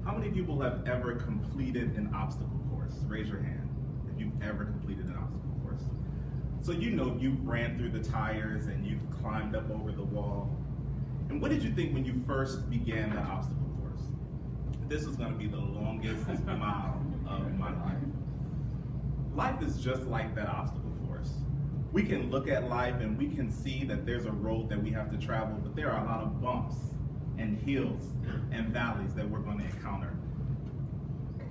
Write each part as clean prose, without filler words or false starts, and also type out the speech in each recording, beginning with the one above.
How many people have ever completed an obstacle course? Raise your hand if you've ever completed an obstacle course. So you know you've ran through the tires and you've climbed up over the wall. And what did you think when you first began the obstacle course? This is going to be the longest mile of my life. Life is just like that obstacle course. We can look at life and we can see that there's a road that we have to travel, but there are a lot of bumps and hills and valleys that we're going to encounter.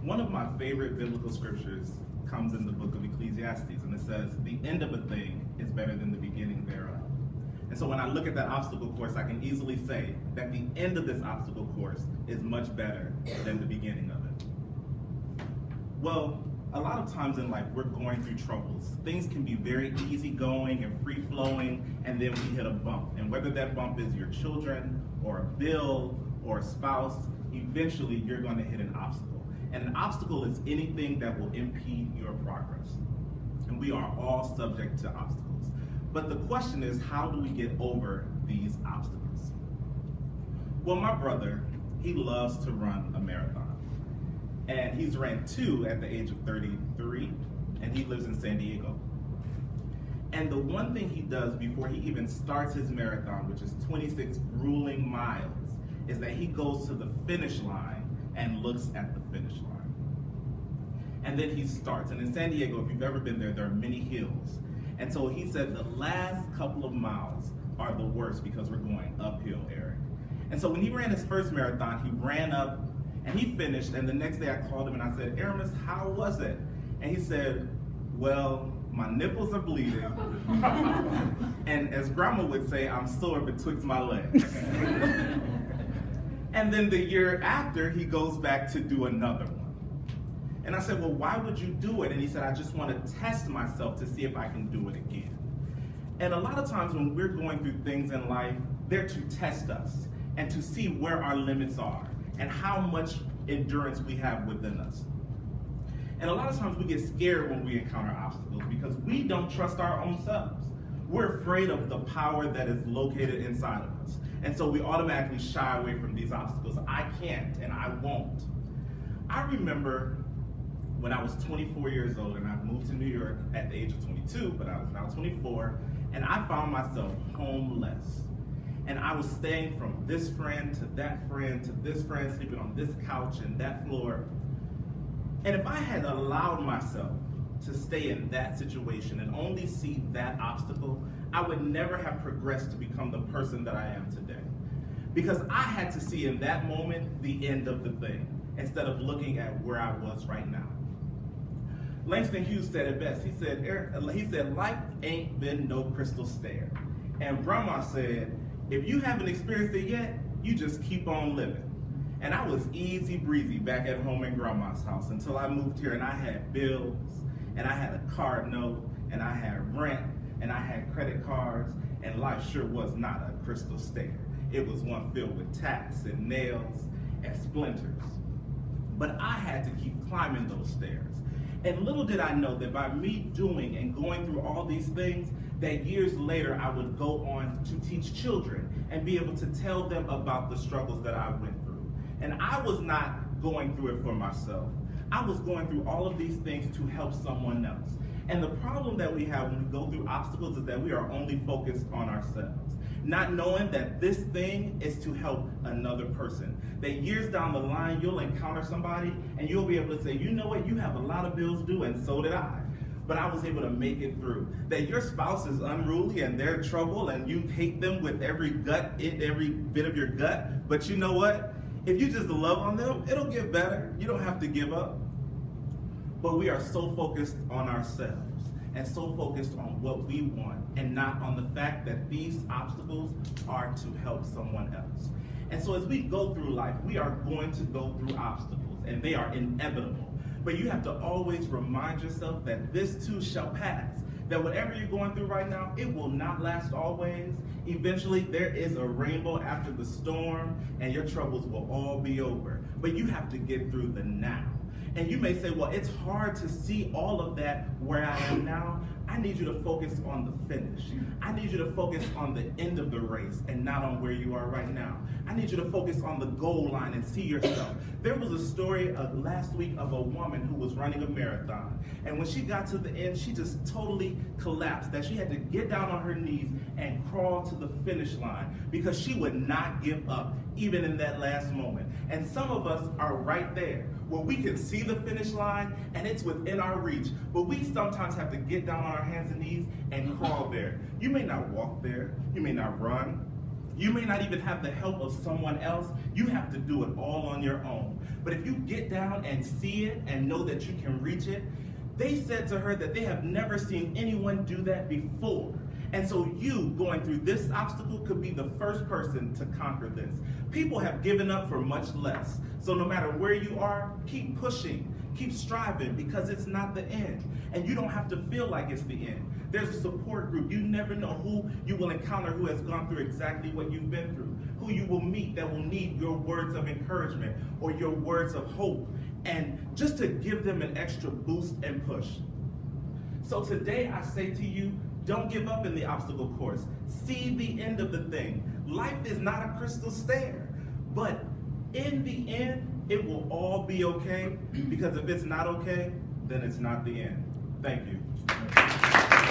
One of my favorite biblical scriptures comes in the book of Ecclesiastes, and it says, the end of a thing is better than the beginning thereof. And so when I look at that obstacle course, I can easily say that the end of this obstacle course is much better than the beginning of it. Well, a lot of times in life, we're going through troubles. Things can be very easygoing and free-flowing, and then we hit a bump. And whether that bump is your children, or a bill, or a spouse, eventually you're going to hit an obstacle. And an obstacle is anything that will impede your progress. And we are all subject to obstacles. But the question is, how do we get over these obstacles? Well, my brother, he loves to run a marathon. And he's ran 2 at the age of 33, and he lives in San Diego. And the one thing he does before he even starts his marathon, which is 26 grueling miles, is that he goes to the finish line and looks at the finish line. And then he starts. And in San Diego, if you've ever been there, there are many hills. And so he said the last couple of miles are the worst because we're going uphill, Eric. And so when he ran his first marathon, he ran up and he finished. And the next day I called him and I said, Aramis, how was it? And he said, well, my nipples are bleeding. And as grandma would say, I'm sore betwixt my legs. And then the year after, he goes back to do another one. And I said, well, why would you do it? And he said, I just want to test myself to see if I can do it again. And a lot of times when we're going through things in life, they're to test us and to see where our limits are and how much endurance we have within us. And a lot of times we get scared when we encounter obstacles because we don't trust our own selves. We're afraid of the power that is located inside of us. And so we automatically shy away from these obstacles. I can't and I won't. I remember when I was 24 years old and I moved to New York at the age of 22, but I was now 24, and I found myself homeless. And I was staying from this friend to that friend to this friend, sleeping on this couch and that floor. And if I had allowed myself to stay in that situation and only see that obstacle, I would never have progressed to become the person that I am today. Because I had to see in that moment the end of the thing, instead of looking at where I was right now. Langston Hughes said it best. He said, life ain't been no crystal stair. And grandma said, if you haven't experienced it yet, you just keep on living. And I was easy breezy back at home in grandma's house until I moved here and I had bills, and I had a car note, and I had rent, and I had credit cards, and life sure was not a crystal stair. It was one filled with tacks and nails and splinters. But I had to keep climbing those stairs. And little did I know that by me doing and going through all these things, that years later I would go on to teach children and be able to tell them about the struggles that I went through. And I was not going through it for myself. I was going through all of these things to help someone else. And the problem that we have when we go through obstacles is that we are only focused on ourselves, not knowing that this thing is to help another person. That years down the line, you'll encounter somebody and you'll be able to say, you know what, you have a lot of bills due, and so did I. But I was able to make it through. That your spouse is unruly and they're trouble and you hate them with every bit of your gut. But you know what? If you just love on them, it'll get better. You don't have to give up. But we are so focused on ourselves and so focused on what we want and not on the fact that these obstacles are to help someone else. And so as we go through life, we are going to go through obstacles, and they are inevitable. But you have to always remind yourself that this too shall pass. That whatever you're going through right now, it will not last always. Eventually, there is a rainbow after the storm, and your troubles will all be over. But you have to get through the now. And you may say, well, it's hard to see all of that where I am now. I I need you to focus on the finish. I need you to focus on the end of the race and not on where you are right now. I need you to focus on the goal line and see yourself. There was a story last week of a woman who was running a marathon. And when she got to the end, she just totally collapsed, that she had to get down on her knees and crawl to the finish line because she would not give up, even in that last moment. And some of us are right there, where we can see the finish line and it's within our reach, but we sometimes have to get down on our hands and knees and crawl there. You may not walk there, you may not run, you may not even have the help of someone else. You have to do it all on your own. But if you get down and see it and know that you can reach it, they said to her that they have never seen anyone do that before. And so you going through this obstacle could be the first person to conquer this. People have given up for much less. So no matter where you are, keep pushing, keep striving, because it's not the end. And you don't have to feel like it's the end. There's a support group. You never know who you will encounter who has gone through exactly what you've been through, who you will meet that will need your words of encouragement or your words of hope, and just to give them an extra boost and push. So today I say to you, don't give up in the obstacle course. See the end of the thing. Life is not a crystal stair, but in the end, it will all be okay, because if it's not okay, then it's not the end. Thank you.